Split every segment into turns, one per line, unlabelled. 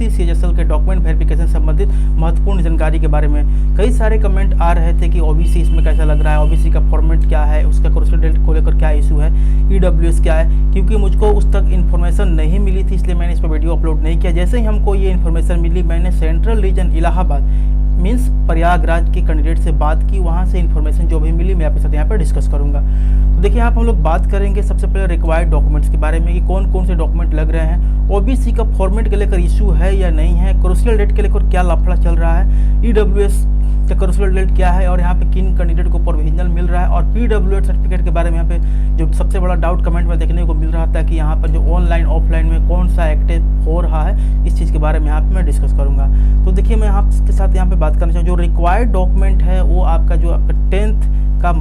OBC CHSL के document verification संबंधित महत्वपूर्ण जानकारी के बारे में। कई सारे कमेंट आ रहे थे कि ओबीसी इसमें कैसा लग रहा है, ओबीसी का फॉर्मेट क्या है, उसका क्रोशियल डेट को लेकर क्या इशू है, ईडब्ल्यूएस क्या है। क्योंकि मुझको उस तक इन्फॉर्मेशन नहीं मिली थी, इसलिए मैंने इस पर वीडियो अपलोड नहीं किया। जैसे ही हमको ये इन्फॉर्मेशन मिली, मैंने central region Allahabad means Prayagraj के कैंडिडेट से बात की, वहाँ से इन्फॉर्मेशन जो भी मिली मैं आपके साथ यहाँ पर डिस्कस करूँगा। तो देखिए, यहाँ पर हम लोग बात करेंगे सबसे पहले रिक्वायर्ड डॉक्यूमेंट्स के बारे में कि कौन कौन से डॉक्यूमेंट लग रहे हैं, ओबीसी का फॉर्मेट के लेकर इशू है या नहीं है, क्रोशियल डेट के लेकर क्या लफड़ा चल रहा है, ईडब्ल्यूएस का क्रोशियल डेट क्या है और यहाँ पे किन कैंडिडेट को प्रोविजनल मिल रहा है, और पीडब्ल्यूएड सर्टिफिकेट के बारे में यहाँ पे जो सबसे बड़ा डाउट कमेंट में देखने को मिल रहा था कि यहाँ पर जो ऑनलाइन ऑफलाइन में कौन सा एक्टिव हो रहा है, इस चीज़ के बारे में यहाँ पे मैं डिस्कस करूँगा। तो देखिए, मैं आपके साथ यहाँ पे बात करना चाहूँ, जो रिक्वायर्ड डॉक्यूमेंट है वो आपका जो आपका 10th का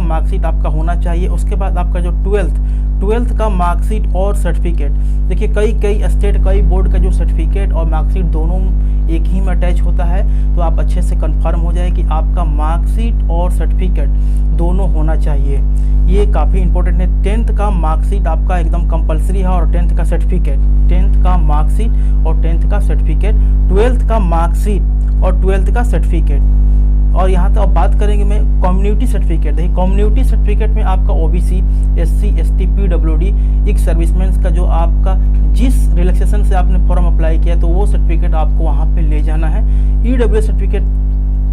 मार्कशीट आपका होना चाहिए। उसके बाद आपका जो 12th का मार्कशीट और सर्टिफिकेट। देखिए, कई स्टेट कई बोर्ड का जो सर्टिफिकेट और मार्कशीट दोनों एक ही में अटैच होता है, तो आप अच्छे से कंफर्म हो जाए कि आपका मार्कशीट और सर्टिफिकेट दोनों होना चाहिए। ये काफ़ी इंपॉर्टेंट है। 10th का मार्कशीट आपका एकदम कंपलसरी है और 10th का सर्टिफिकेट, 10th का मार्कशीट और 10th का सर्टिफिकेट, 12th का मार्कशीट और 12th का सर्टिफिकेट। और यहाँ तो अब बात करेंगे मैं कम्युनिटी सर्टिफिकेट। देखिए, कम्युनिटी सर्टिफिकेट में आपका OBC, SC, ST, PWD, ex serviceman का जो आपका जिस रिलैक्सेशन से आपने फॉर्म अप्लाई किया तो वो सर्टिफिकेट आपको वहाँ पे ले जाना है। ईडब्ल्यूएस सर्टिफिकेट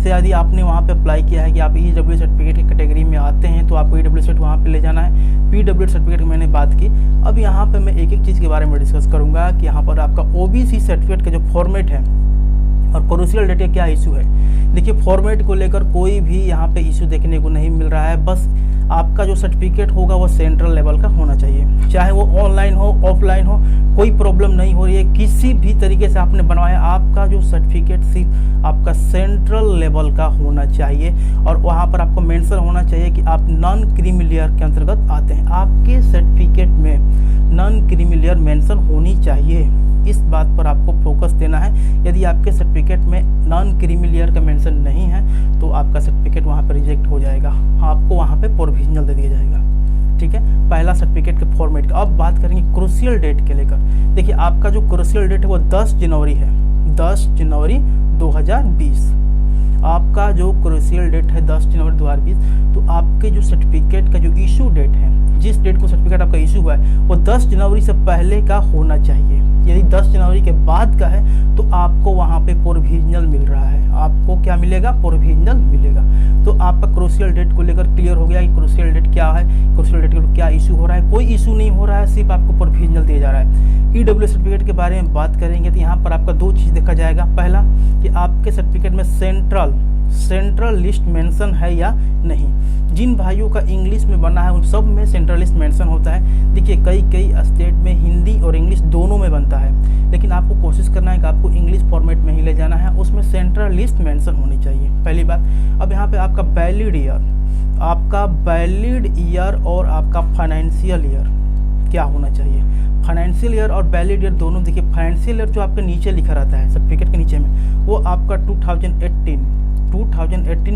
से यदि आपने वहाँ पे अप्लाई किया है कि आप ईडब्ल्यूएस सर्टिफिकेट की कैटेगरी में आते हैं तो आपको ईडब्ल्यूएस सर्टिफिकेट वहाँ पे ले जाना है। पीडब्ल्यूडी सर्टिफिकेट की मैंने बात की। अब यहाँ पे मैं एक एक चीज़ के बारे में डिस्कस करूँगा कि यहाँ पर आपका ओबीसी सर्टिफिकेट का जो फॉर्मेट है और क्रोशियल डेट का क्या इशू है। देखिए, फॉर्मेट को लेकर कोई भी यहाँ पे इशू देखने को नहीं मिल रहा है। बस आपका जो सर्टिफिकेट होगा वो सेंट्रल लेवल का होना चाहिए, चाहे वो ऑनलाइन हो ऑफलाइन हो, कोई प्रॉब्लम नहीं हो रही है। किसी भी तरीके से आपने बनवाया, आपका जो सर्टिफिकेट सिर्फ आपका सेंट्रल लेवल का होना चाहिए और वहाँ पर आपको मेंशन होना चाहिए कि आप नॉन क्रीमी लेयर के अंतर्गत आते हैं। आपके सर्टिफिकेट में नॉन क्रीमी लेयर मेंशन होनी चाहिए, इस बात पर आपको फोकस देना है। यदि आपके सर्टिफिकेट में नॉन क्रीमी लेयर का मेंशन नहीं है तो आपका सर्टिफिकेट वहाँ पर रिजेक्ट हो जाएगा, आपको वहाँ पे प्रोविजनल दे दिया जाएगा। ठीक है, पहला सर्टिफिकेट के फॉर्मेट का। अब बात करेंगे क्रोशियल डेट के लेकर। देखिए, आपका जो क्रोशियल डेट है वो 10 जनवरी है, 10 जनवरी 2020 आपका जो क्रोशियल डेट है 10 जनवरी 2020। तो आपके जो सर्टिफिकेट का जो इशू डेट है, जिस डेट को सर्टिफिकेट आपका इशू हुआ है वो 10 जनवरी से पहले का होना चाहिए। यदि 10 जनवरी के बाद का है तो आपको वहाँ पे प्रोविजनल मिल रहा है, आपको क्या मिलेगा, प्रोविजनल मिलेगा। तो आपका क्रोशियल डेट को लेकर क्लियर हो गया कि क्रोशियल डेट क्या है, क्रोशियल डेट के क्या इशू हो रहा है। कोई इशू नहीं हो रहा है, सिर्फ आपको प्रोविजनल दिया जा रहा है। ईडब्ल्यूएस सर्टिफिकेट के बारे में बात करेंगे तो यहाँ पर आपका दो चीज़ देखा जाएगा। पहला कि आपके सर्टिफिकेट में सेंट्रल लिस्ट मेंशन है या नहीं। जिन भाइयों का इंग्लिश में बना है उन सब में सेंट्रल लिस्ट मेंशन होता है। देखिए, कई स्टेट में हिंदी और इंग्लिश दोनों में बनता है, लेकिन आपको कोशिश करना है कि आपको इंग्लिश फॉर्मेट में ही ले जाना है, उसमें सेंट्रल लिस्ट मेंशन होनी चाहिए, पहली बात। अब यहाँ पे आपका वैलिड ईयर और आपका फाइनेंशियल ईयर क्या होना चाहिए। फाइनेंशियल ईयर और वैलिड ईयर दोनों। देखिए, फाइनेंशियल ईयर जो आपके नीचे लिखा रहता है सर्टिफिकेट के नीचे में, वो आपका 2018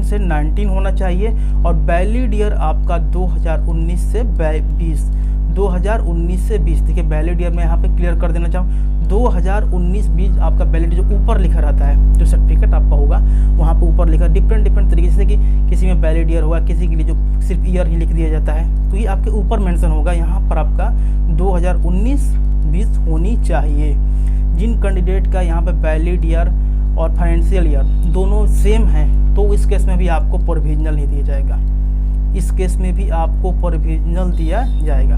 से 19 होना चाहिए और वैलिड ईयर आपका 2019 से 2020। देखिए, वैलिड ईयर में यहाँ पे क्लियर कर देना चाहूँ, 2019-20 आपका वैलिड जो ऊपर लिखा रहता है, जो सर्टिफिकेट आपका होगा वहाँ पे ऊपर लिखा डिफरेंट तरीके से, कि किसी में वैलिड ईयर होगा, किसी के लिए जो सिर्फ ईयर ही लिख दिया जाता है, तो ये आपके ऊपर मेंशन होगा। यहाँ पर आपका 2019-20 होनी चाहिए। जिन कैंडिडेट का यहाँ पे वैलिड ईयर और फाइनेंशियल ईयर दोनों सेम हैं तो इस केस में भी आपको प्रोविजनल ही दिया जाएगा, इस केस में भी आपको प्रोविजनल दिया जाएगा।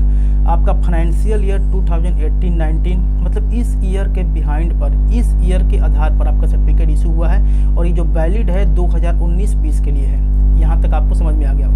आपका फाइनेंशियल ईयर 2018-19 मतलब इस ईयर के बिहाइंड पर, इस ईयर के आधार पर आपका सर्टिफिकेट इशू हुआ है और ये जो वैलिड है 2019-20 के लिए है। यहाँ तक आपको समझ में आ गया।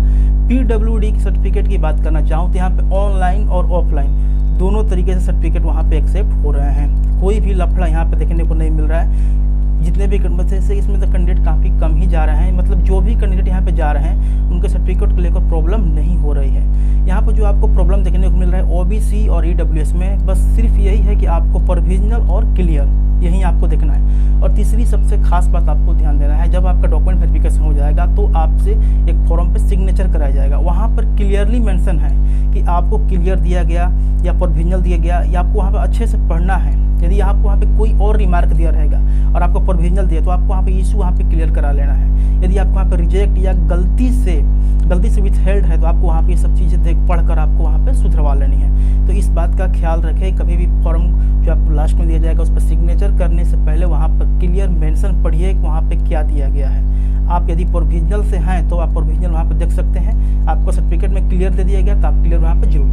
पीडब्ल्यूडी की सर्टिफिकेट की बात करना चाहूँ तो यहाँ पे ऑनलाइन और ऑफलाइन दोनों तरीके से सर्टिफिकेट वहाँ पे एक्सेप्ट हो रहे हैं, कोई भी लफड़ा यहाँ पे देखने को नहीं मिल रहा है। जितने भी से इसमें तो कैंडिडेट काफ़ी कम ही जा रहे हैं, मतलब जो भी कैंडिडेट यहाँ पे जा रहे हैं उनके सर्टिफिकेट को लेकर प्रॉब्लम नहीं हो रही है। यहाँ पर जो आपको प्रॉब्लम देखने को मिल रहा है ओबीसी और ईडब्ल्यूएस में, बस सिर्फ यही है कि आपको प्रोविजनल और क्लियर यही आपको देखना है। और तीसरी सबसे खास बात आपको ध्यान देना है, जब आपका डॉक्यूमेंट वेरिफिकेशन हो जाएगा तो आपसे एक फॉर्म पे सिग्नेचर कराया जाएगा। वहाँ पर क्लियरली मेंशन है कि आपको क्लियर दिया गया या प्रोविजनल दिया गया, या आपको वहाँ पर अच्छे से पढ़ना है। यदि आपको वहाँ पे कोई और रिमार्क दिया रहेगा और आपको प्रोविजनल दिया, तो आपको वहाँ पे इशू वहाँ पे क्लियर करा लेना है। यदि आपको वहाँ पे रिजेक्ट या गलती से विथहेल्ड है, तो आपको वहाँ पे ये सब चीज़ें देख पढ़ कर आपको वहाँ पे सुधरवा लेनी है। तो इस बात का ख्याल रखें, कभी भी फॉर्म जो आपको लास्ट में दिया जाएगा उस पर सिग्नेचर करने से पहले वहाँ पर क्लियर मेंशन पढ़िए कि वहाँ पे क्या दिया गया है। आप यदि प्रोविजनल से हैं तो आप प्रोविजनल वहाँ पर देख सकते हैं। आपको सर्टिफिकेट में क्लियर दे दिया गया तो आप क्लियर वहाँ पर जरूर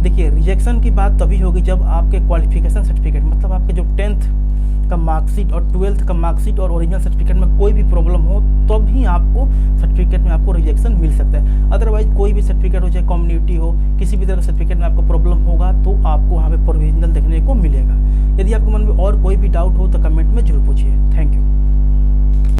देखिए रिजेक्शन की बात तभी होगी जब आपके क्वालिफिकेशन सर्टिफिकेट, मतलब आपके जो 10th का मार्कशीट और 12th का मार्कशीट और ओरिजिनल सर्टिफिकेट में कोई भी प्रॉब्लम हो, तब ही आपको सर्टिफिकेट में आपको रिजेक्शन मिल सकता है। अदरवाइज कोई भी सर्टिफिकेट हो, चाहे कम्युनिटी हो, किसी भी तरह का सर्टिफिकेट में आपको प्रॉब्लम होगा तो आपको वहाँ पे प्रोविजनल देखने को मिलेगा। यदि आपके मन में और कोई भी डाउट हो तो कमेंट में जरूर पूछिए। Thank you.